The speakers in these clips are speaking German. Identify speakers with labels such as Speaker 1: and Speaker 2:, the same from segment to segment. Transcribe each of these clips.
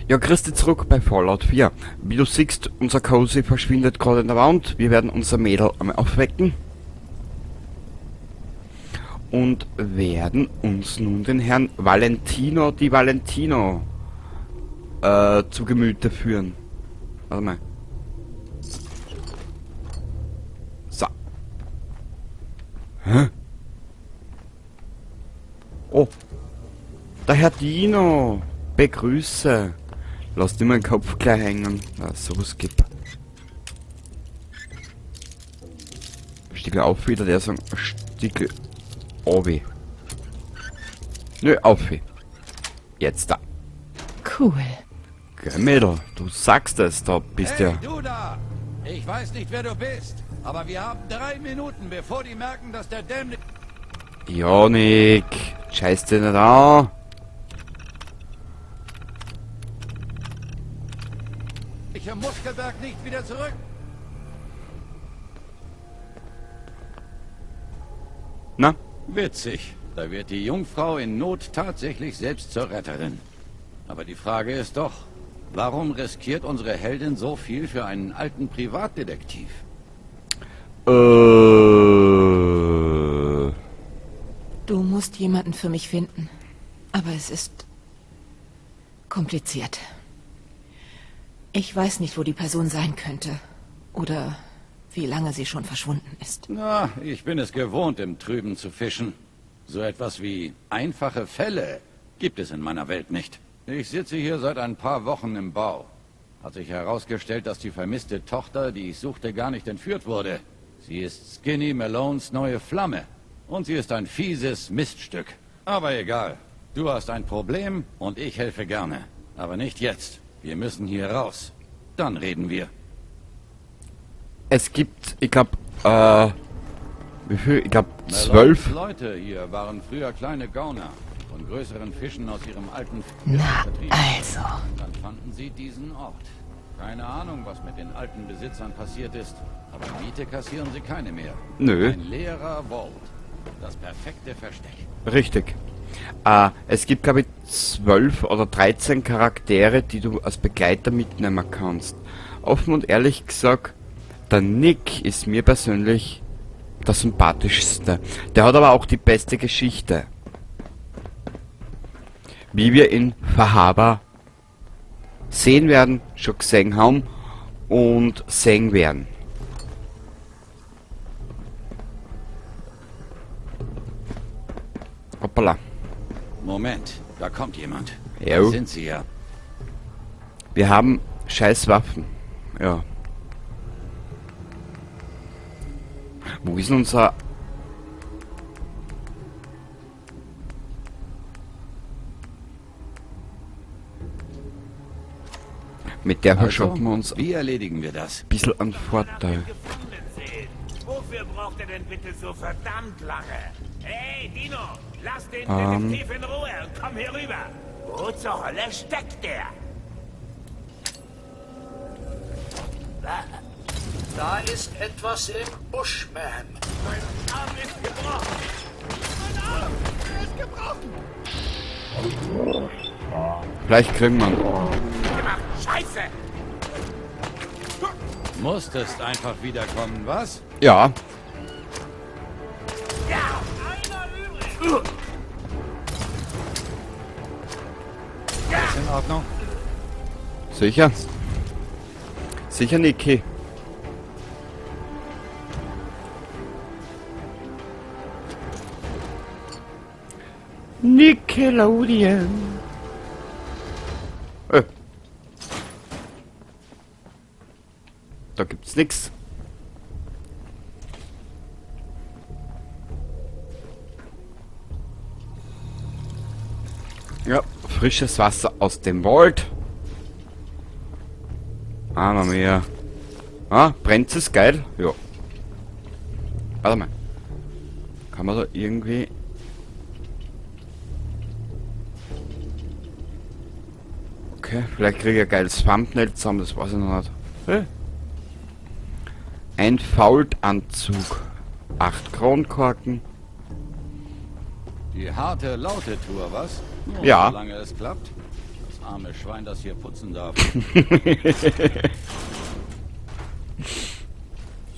Speaker 1: Ja, Christi zurück bei Fallout 4. Wie du siehst, unser Cozy verschwindet gerade in der Wand. Wir werden unser Mädel einmal aufwecken. Und werden uns nun den Herrn Valentino Di Valentino zu Gemüte führen. Warte mal. So. Hä? Oh. Der Herr Dino. Begrüße. Lass dir meinen Kopf gleich hängen. Sowas gibt. Stiegel auf wieder, der sagt Stiegel Obi. Nö, auf. Jetzt da.
Speaker 2: Cool.
Speaker 1: Geh, Mädel, du sagst es, da bist
Speaker 3: Hey,
Speaker 1: ja.
Speaker 3: du da! Ich weiß nicht, wer du bist, aber wir haben 3 Minuten, bevor die merken, dass der dämliche
Speaker 1: Janik, scheiß dir nicht an.
Speaker 3: Muskelberg nicht wieder zurück.
Speaker 1: Na?
Speaker 3: Witzig. Da wird die Jungfrau in Not tatsächlich selbst zur Retterin. Aber die Frage ist doch, warum riskiert unsere Heldin so viel für einen alten Privatdetektiv?
Speaker 2: Du musst jemanden für mich finden. Aber es ist kompliziert. Ich weiß nicht, wo die Person sein könnte. Oder wie lange sie schon verschwunden ist.
Speaker 3: Na, ich bin es gewohnt, im Trüben zu fischen. So etwas wie einfache Fälle gibt es in meiner Welt nicht. Ich sitze hier seit ein paar Wochen im Bau. Hat sich herausgestellt, dass die vermisste Tochter, die ich suchte, gar nicht entführt wurde. Sie ist Skinny Malones neue Flamme. Und sie ist ein fieses Miststück. Aber egal. Du hast ein Problem und ich helfe gerne. Aber nicht jetzt. Wir müssen hier raus. Dann reden wir.
Speaker 1: Es gibt, ich glaube, wie viel? Ich glaube,
Speaker 3: Malones
Speaker 1: 12.
Speaker 3: Leute hier waren früher kleine Gauner. Von größeren Fischen aus ihrem alten
Speaker 2: Na,
Speaker 3: Vertrieb.
Speaker 2: also.
Speaker 3: Dann fanden sie diesen Ort. Keine Ahnung, was mit den alten Besitzern passiert ist. Aber Miete kassieren sie keine mehr.
Speaker 1: Nö.
Speaker 3: Ein leerer Vault. Das perfekte Versteck.
Speaker 1: Richtig. Es gibt, glaube ich, 12 oder 13 Charaktere, die du als Begleiter mitnehmen kannst. Offen und ehrlich gesagt, der Nick ist mir persönlich der sympathischste. Der hat aber auch die beste Geschichte. Wie wir in Fahaba sehen werden, schon gesehen haben und sehen werden. Hoppala.
Speaker 3: Moment, da kommt jemand.
Speaker 1: Jo.
Speaker 3: Da sind sie ja.
Speaker 1: Wir haben scheiß Waffen. Ja. Wo ist denn unser... Mit der verschaffen wir uns ein
Speaker 3: Wie erledigen wir das?
Speaker 1: bisschen an Vorteil.
Speaker 4: Wofür braucht er denn bitte so verdammt lange? Hey, Dino, lass den Detektiv in Ruhe und komm hier rüber. Wo zur Hölle steckt der?
Speaker 5: Da ist etwas im Busch, Ma'am.
Speaker 4: Mein Arm ist gebrochen. Mein Arm ist gebrochen.
Speaker 1: Vielleicht kriegen wir ihn.
Speaker 4: Gemacht, Scheiße.
Speaker 3: Musstest einfach wiederkommen, was?
Speaker 1: Ja.
Speaker 4: Ja, einer übrig.
Speaker 3: Ist in Ordnung?
Speaker 1: Sicher. Sicher, Niki. Nickelodeon. Da gibt's nix. Ja, frisches Wasser aus dem Wald. Mama mia. Brennt es geil? Ja. Warte mal. Kann man da irgendwie... Okay, vielleicht kriege ich ein geiles Thumbnail zusammen, das weiß ich noch nicht. Hey. Ein Faultanzug. 8 Kronkorken.
Speaker 3: Die harte, laute Tour, was? Nur
Speaker 1: Ja.
Speaker 3: Solange es klappt. Das arme Schwein, das hier putzen darf.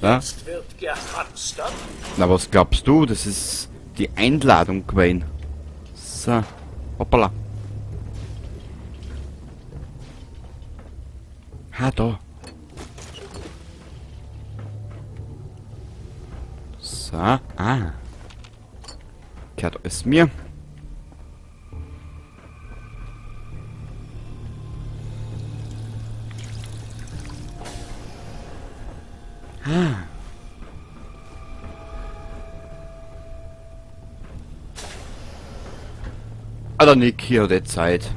Speaker 1: Ja?
Speaker 5: Jetzt wird gehamstert.
Speaker 1: Na, was glaubst du? Das ist die Einladung gewesen. So. Hoppala. Ha, da. So. Ah. Gehört alles mir. Ah, der Nick hier hat jetzt Zeit.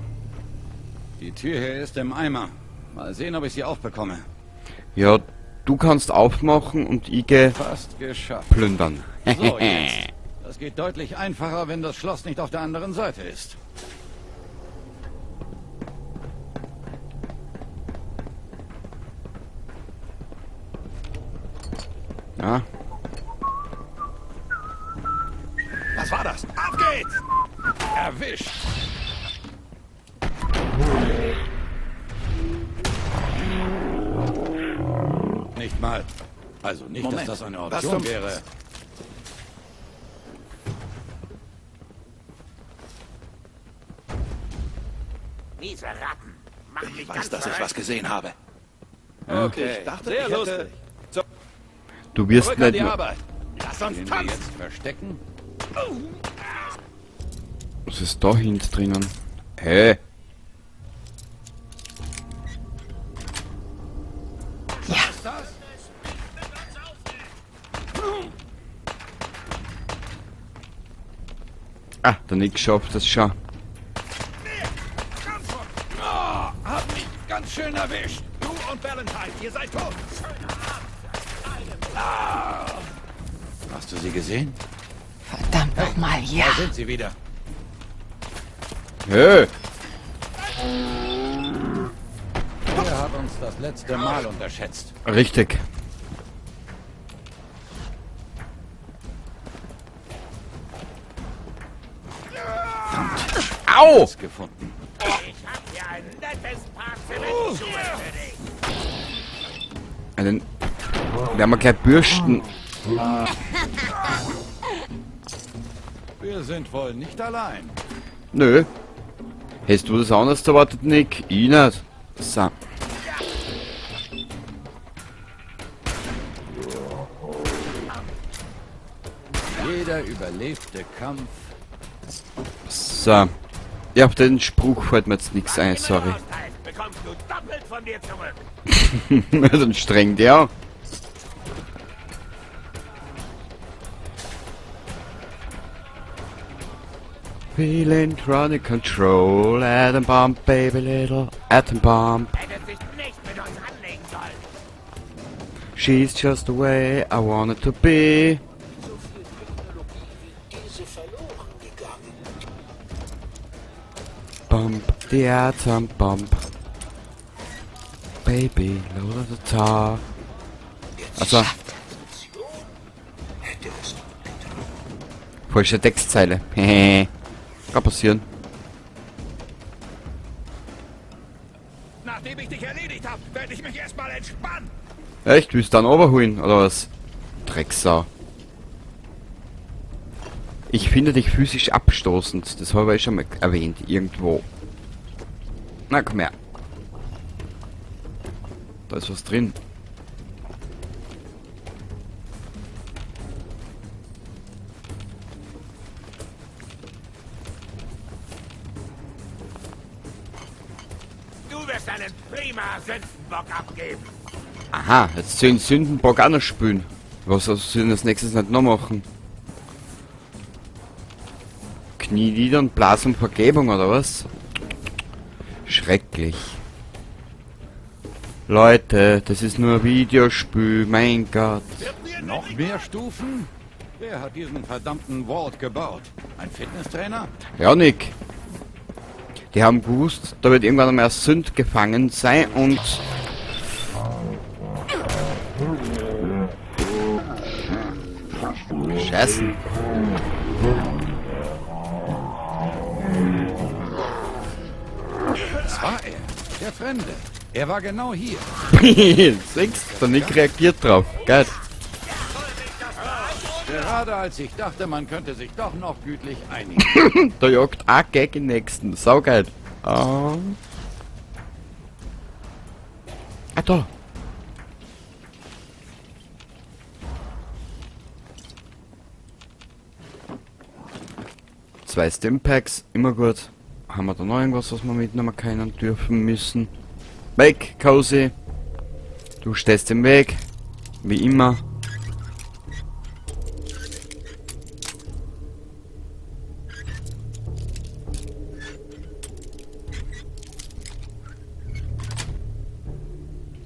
Speaker 3: Die Tür hier ist im Eimer. Mal sehen, ob ich sie aufbekomme.
Speaker 1: Ja, du kannst aufmachen und ich geh
Speaker 3: Fast geschafft.
Speaker 1: plündern.
Speaker 3: So, jetzt. Das geht deutlich einfacher, wenn das Schloss nicht auf der anderen Seite ist.
Speaker 1: Ja.
Speaker 3: Was war das? Auf geht's! Erwischt! Nicht mal. Also nicht,
Speaker 6: Moment.
Speaker 3: dass das eine
Speaker 6: Was
Speaker 3: Option
Speaker 6: zum-
Speaker 3: wäre.
Speaker 4: Miese Ratten. Mach mich
Speaker 6: Ich
Speaker 4: ganz
Speaker 6: weiß, dass ich
Speaker 4: verrückt.
Speaker 6: was gesehen habe.
Speaker 3: Okay,
Speaker 6: Ich dachte,
Speaker 3: sehr
Speaker 6: ich hätte...
Speaker 3: lustig.
Speaker 1: Du wirst
Speaker 3: Zurück an
Speaker 1: nicht
Speaker 3: die
Speaker 1: mehr...
Speaker 3: Arbeit.
Speaker 6: Lass uns
Speaker 3: Den wir
Speaker 6: tanzen.
Speaker 3: jetzt verstecken?
Speaker 1: Was ist da hinten drinnen? Hä?
Speaker 3: Was ist das?
Speaker 1: Ah, der Nick schafft das schon.
Speaker 3: Oh, hab mich ganz schön erwischt.
Speaker 6: Du und Valentine, ihr seid tot.
Speaker 3: Hast du sie gesehen?
Speaker 2: Verdammt nochmal, ja.
Speaker 3: Da sind sie wieder.
Speaker 1: Hä?
Speaker 3: Er hat uns das letzte Mal unterschätzt.
Speaker 1: Richtig. Au!
Speaker 3: Was gefunden.
Speaker 4: Ich hab hier ein nettes Paar Zementschuhe für dich.
Speaker 1: Den werden wir gleich bürsten.
Speaker 3: Wir sind wohl nicht allein.
Speaker 1: Nö. Hättest du das anders erwartet, Nick? Ich nicht. So.
Speaker 3: Jeder überlebte Kampf.
Speaker 1: So. Ja, auf den Spruch fällt mir jetzt nichts ein, sorry.
Speaker 4: Austeilst, bekommst du doppelt von dir zurück.
Speaker 1: Dann streng der. Feeling trying control, atom bomb, baby little atom bomb.
Speaker 4: Hättest dich nicht mit uns anlegen sollen.
Speaker 1: She's just the way I want it to be.
Speaker 5: So viel Technologie wie diese verloren gegangen.
Speaker 1: Bump the atom bomb. Baby, load of the tar. Also,
Speaker 5: Hätte es
Speaker 1: falsche Textzeile. Hehe. Kann passieren.
Speaker 6: Nachdem ich dich erledigt habe, werde ich mich erstmal entspannen.
Speaker 1: Echt? Willst du dann overholen, oder was? Drecksau. Ich finde dich physisch abstoßend. Das habe ich schon mal erwähnt, irgendwo. Na, komm her. Da ist was drin.
Speaker 4: Du wirst einen prima Sündenbock abgeben.
Speaker 1: Aha, jetzt soll ich den Sündenbock auch noch spülen. Was soll ich als nächstes nicht noch machen? Knielieder und Blas um Vergebung, oder was? Schrecklich. Leute, das ist nur ein Videospiel, mein Gott.
Speaker 3: Noch mehr Stufen? Wer hat diesen verdammten Vault gebaut? Ein Fitnesstrainer?
Speaker 1: Ja, Nick. Die haben gewusst, da wird irgendwann einmal ein Sünd gefangen sein und... Scheißen.
Speaker 3: Was Der Fremde. Er war genau hier.
Speaker 1: Siehst, der Nick reagiert drauf. Geil.
Speaker 3: Gerade als ich dachte, man könnte sich doch noch gütlich einigen.
Speaker 1: Da jagt auch gegen den nächsten. Saugeil. Da. Zwei Stimpacks, immer gut. Haben wir da noch irgendwas, was wir mitnehmen können, dürfen, müssen? Weg, Cozy. Du stehst im Weg. Wie immer.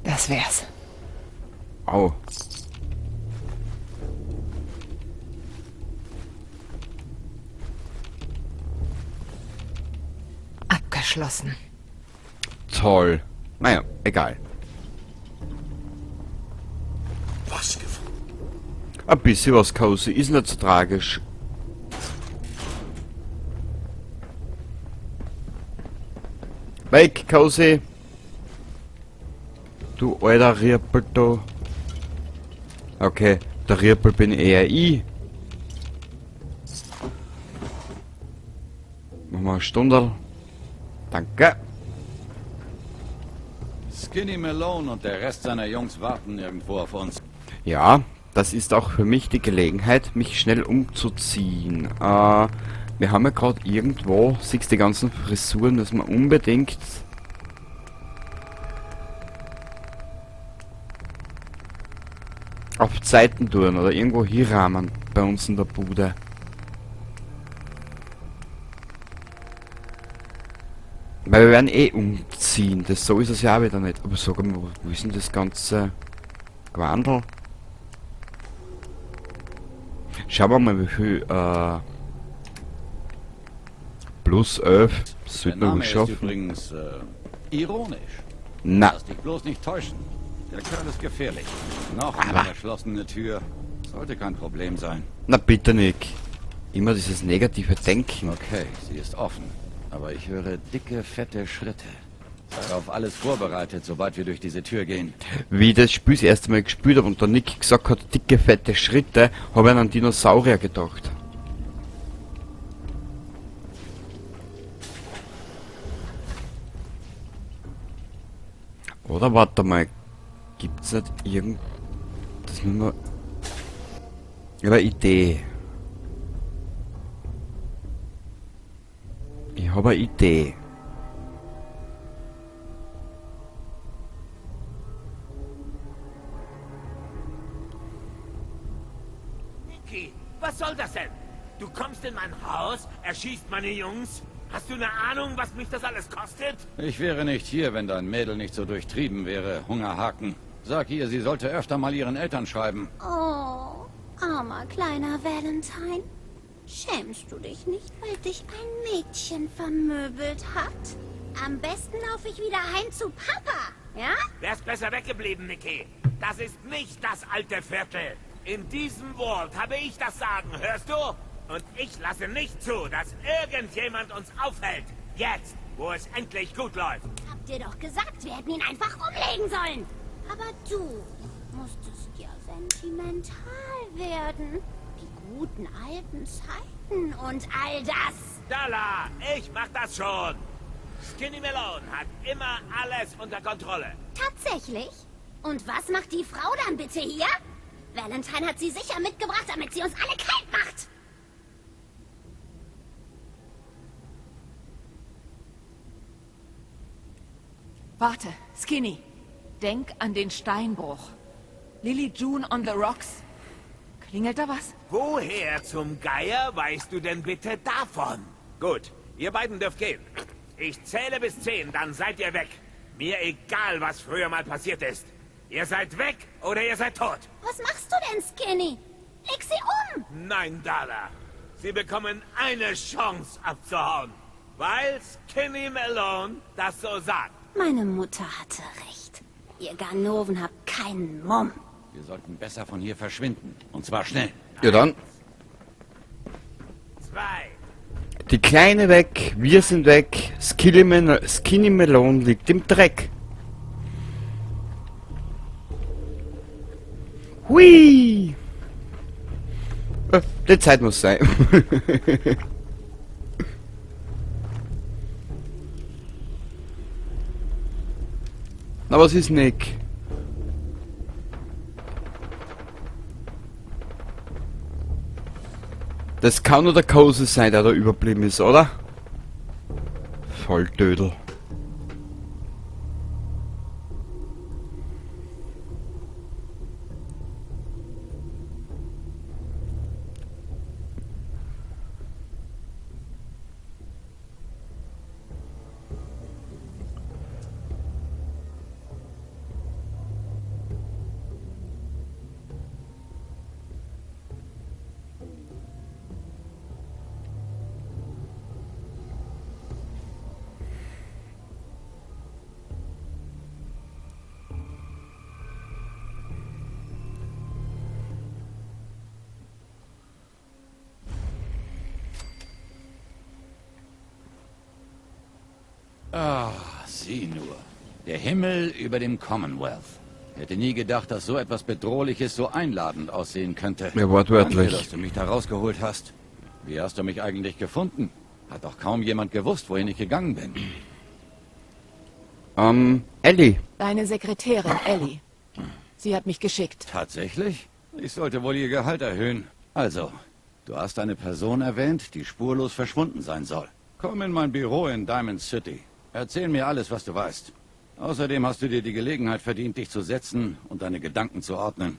Speaker 2: Das wär's.
Speaker 1: Au.
Speaker 2: Abgeschlossen.
Speaker 1: Toll. Naja, egal.
Speaker 5: Was gefunden?
Speaker 1: Ein bisschen was, Cozy. Ist nicht so tragisch. Weg, Cozy. Du alter Riepel da. Okay, der Riepel bin eher ich. Machen wir eine Stunde. Danke.
Speaker 3: Skinny Malone und der Rest seiner Jungs warten irgendwo auf uns.
Speaker 1: Ja, das ist auch für mich die Gelegenheit, mich schnell umzuziehen. Wir haben ja gerade irgendwo, siehst die ganzen Frisuren, dass man unbedingt auf Zeiten tun oder irgendwo hier rahmen bei uns in der Bude. Weil wir werden eh umziehen, das so ist es ja auch wieder nicht. Aber sag mal, wo ist denn das ganze Gewandel? Schauen wir mal, wie viel, plus 11, das
Speaker 3: Der
Speaker 1: sollte man
Speaker 3: Name
Speaker 1: wohl
Speaker 3: ist
Speaker 1: schaffen.
Speaker 3: übrigens ironisch.
Speaker 1: Na,
Speaker 3: Lass dich bloß nicht täuschen. Der Kerl ist gefährlich. Noch eine verschlossene Tür. Sollte kein Problem sein.
Speaker 1: na bitte Nick. Immer dieses negative Denken.
Speaker 3: Okay, sie ist offen. Aber ich höre dicke, fette Schritte. Sei auf alles vorbereitet, sobald wir durch diese Tür gehen.
Speaker 1: Wie ich das Spiel das erste Mal gespielt habe und der Nick gesagt hat, dicke, fette Schritte, habe ich an einen Dinosaurier gedacht. Oder warte mal, gibt's nicht irgend... Das müssen wir... Ich habe eine Idee. Ich habe eine Idee.
Speaker 4: Nicky, was soll das denn? Du kommst in mein Haus, erschießt meine Jungs. Hast du eine Ahnung, was mich das alles kostet?
Speaker 3: Ich wäre nicht hier, wenn dein Mädel nicht so durchtrieben wäre, Hungerhaken. Sag ihr, sie sollte öfter mal ihren Eltern schreiben.
Speaker 7: Oh, armer kleiner Valentine. Schämst du dich nicht, weil dich ein Mädchen vermöbelt hat? Am besten laufe ich wieder heim zu Papa, ja?
Speaker 4: Wärst besser weggeblieben, Nicky. Das ist nicht das alte Viertel. In diesem Wald habe ich das Sagen, hörst du? Und ich lasse nicht zu, dass irgendjemand uns aufhält. Jetzt, wo es endlich gut läuft.
Speaker 7: Habt ihr doch gesagt, wir hätten ihn einfach umlegen sollen. Aber du musstest ja sentimental werden. Die guten alten Zeiten und all das.
Speaker 4: Dalla, ich mach das schon. Skinny Malone hat immer alles unter Kontrolle.
Speaker 7: Tatsächlich? Und was macht die Frau dann bitte hier? Valentine hat sie sicher mitgebracht, damit sie uns alle kalt macht.
Speaker 2: Warte, Skinny. Denk an den Steinbruch. Lily June on the Rocks. Klingelt da was?
Speaker 4: Woher zum Geier weißt du denn bitte davon? Gut, ihr beiden dürft gehen. Ich zähle bis 10, dann seid ihr weg. Mir egal, was früher mal passiert ist. Ihr seid weg oder ihr seid tot.
Speaker 7: Was machst du denn, Skinny? Leg sie um!
Speaker 4: Nein, Dalla. Sie bekommen eine Chance abzuhauen. Weil Skinny Malone das so sagt.
Speaker 7: Meine Mutter hatte recht. Ihr Ganoven habt keinen Mumm.
Speaker 3: Wir sollten besser von hier verschwinden. Und zwar schnell.
Speaker 1: Ja dann,
Speaker 4: 2.
Speaker 1: Die Kleine weg, wir sind weg, Skinny Melon liegt im Dreck. Hui! Die Zeit muss sein. Na, was ist Nick? Das kann nur der Cozy sein, der da überblieben ist, oder? Volltödel.
Speaker 3: Ah, sieh nur. Der Himmel über dem Commonwealth. Hätte nie gedacht, dass so etwas Bedrohliches so einladend aussehen könnte.
Speaker 1: Ja, wortwörtlich.
Speaker 3: Danke, dass du mich da rausgeholt hast. Wie hast du mich eigentlich gefunden? Hat doch kaum jemand gewusst, wohin ich gegangen bin.
Speaker 1: Ellie.
Speaker 2: Deine Sekretärin, Ellie. Sie hat mich geschickt.
Speaker 3: Tatsächlich? Ich sollte wohl ihr Gehalt erhöhen. Also, du hast eine Person erwähnt, die spurlos verschwunden sein soll. Komm in mein Büro in Diamond City. Erzähl mir alles, was du weißt. Außerdem hast du dir die Gelegenheit verdient, dich zu setzen und deine Gedanken zu ordnen.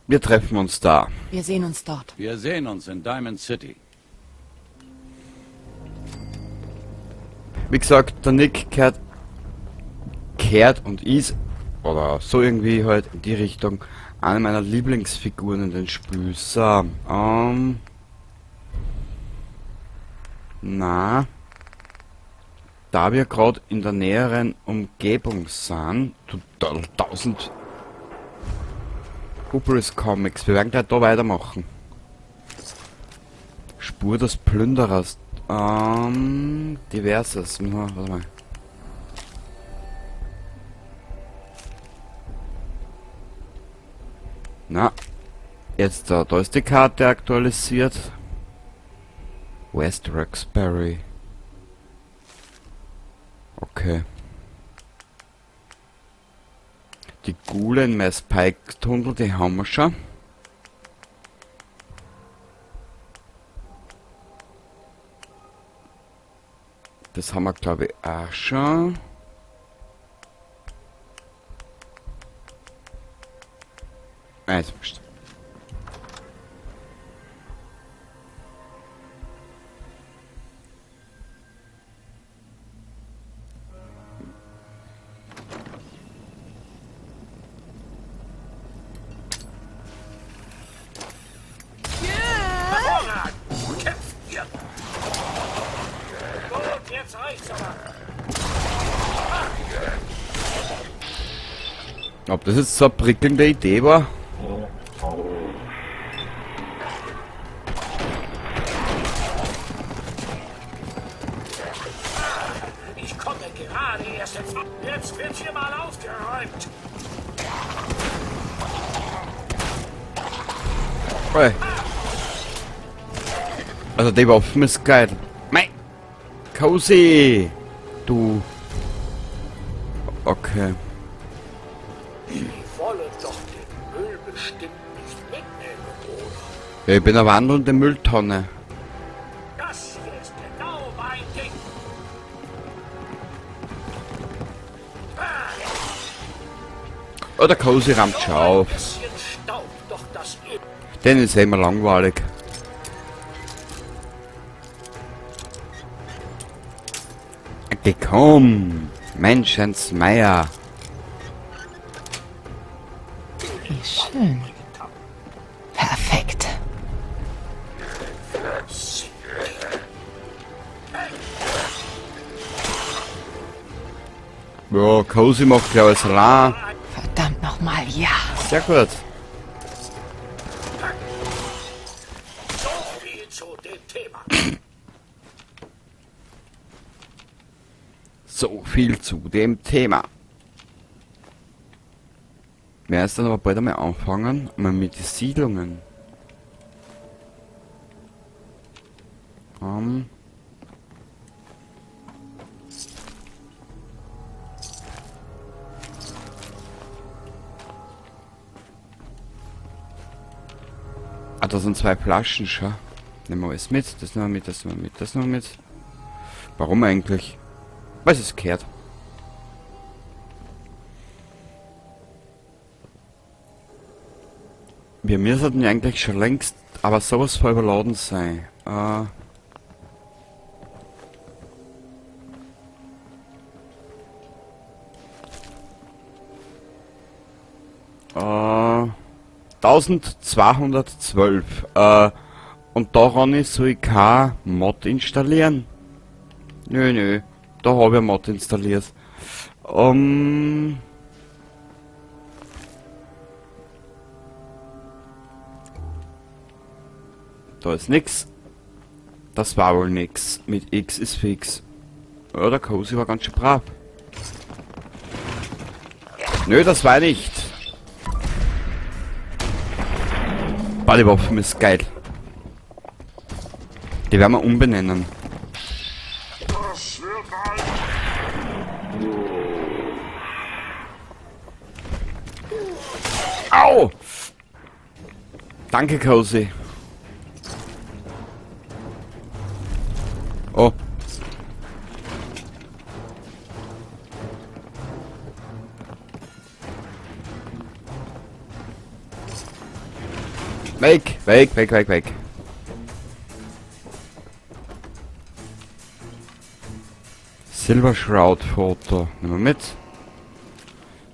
Speaker 1: Wir treffen uns da.
Speaker 2: Wir sehen uns dort.
Speaker 3: Wir sehen uns in Diamond City.
Speaker 1: Wie gesagt, der Nick kehrt und ist, oder so irgendwie halt in die Richtung, eine meiner Lieblingsfiguren in den Spiel. So, da wir gerade in der näheren Umgebung sind, total 1000 Hubris Comics, wir werden gleich da weitermachen. Spur des Plünderers, diverses, warte mal. Na, jetzt da ist die Karte aktualisiert. West Roxbury. Okay. Die Gulen Mass Pike Tunnel, die haben wir schon. Das haben wir, glaube ich, auch schon. Jetzt wurscht.
Speaker 5: Kämpft ihr! Gut, jetzt reicht's aber.
Speaker 1: Ob das jetzt so eine prickelnde Idee war?
Speaker 5: Ich komme gerade erst ins... Jetzt wird hier mal aufgeräumt.
Speaker 1: Hey. Also die Waffen ist geil. Mei! Cozy! Du... Okay.
Speaker 5: Die wollen doch den Müll bestimmt nicht mitnehmen, oder?
Speaker 1: Ja, ich bin eine wandelnde Mülltonne.
Speaker 5: Das hier ist genau mein Ding.
Speaker 1: Oh, der Cozy rammt schon
Speaker 5: Ein
Speaker 1: auf.
Speaker 5: bisschen Staub, doch das Öl.
Speaker 1: Den ist immer langweilig. Okay, komm! Menschensmeier!
Speaker 2: Wie schön. Perfekt.
Speaker 1: Ja, Cozy macht gleich alles allein.
Speaker 2: Verdammt nochmal, ja.
Speaker 1: Sehr gut.
Speaker 5: So viel zu dem Thema.
Speaker 1: viel zu dem Thema. Wir erst dann aber bald einmal anfangen, mal mit den Siedlungen. Ah, da sind 2 Flaschen schon. Nehmen wir alles mit, das nehmen wir mit, das nehmen wir mit, das nehmen wir mit. Warum eigentlich? Weil es gehört. Wir müssten ja eigentlich schon längst, aber sowas voll überladen sein. Äh, 1212. Und daran soll ich kein Mod installieren. Nö, da habe ich ein Mod installiert. Da ist nix. Das war wohl nix. Mit X ist fix. Ja, der Cozy war ganz schön brav. Nö, das war nicht. Bodywaffen ist geil. Die werden wir umbenennen. Au! Danke, Cozy. Oh. Weg, weg, weg, weg, weg. Silver Shroud Foto. Nehmen wir mit.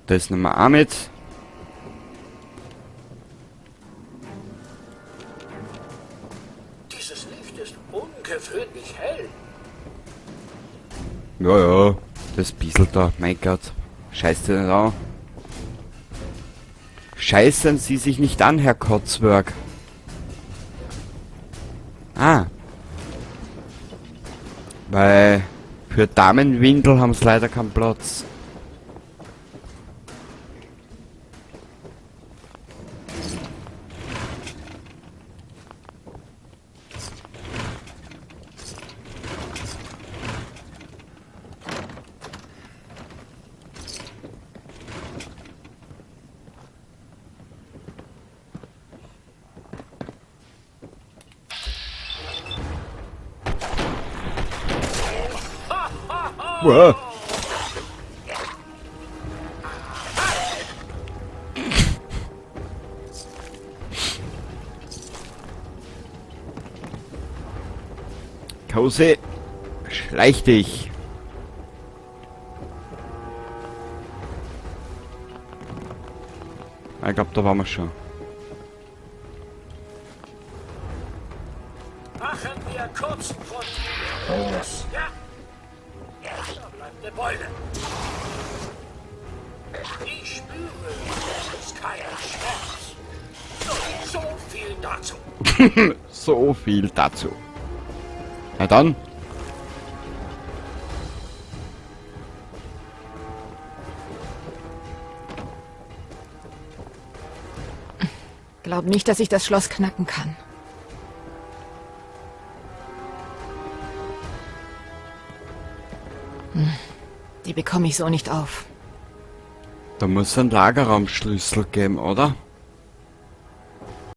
Speaker 1: Das nehmen wir auch mit.
Speaker 5: Dieses Licht ist ungewöhnlich hell.
Speaker 1: Ja, das bisschen da. Mein Gott. Scheiß dir nicht an. Scheißen Sie sich nicht an, Herr Kotzwerk. Ah. Weil für Damenwindel haben sie leider keinen Platz. Wow. Cozy, schleich dich. Ich glaube, da waren wir schon.
Speaker 5: Machen wir kurz von los. Ja. Da bleibt eine Beule. Ich spüre, es ist kein Schmerz. So viel dazu.
Speaker 1: So viel dazu. Na dann.
Speaker 2: Glaub nicht, dass ich das Schloss knacken kann. Die bekomme ich so nicht auf.
Speaker 1: Da muss es einen Lagerraumschlüssel geben, oder?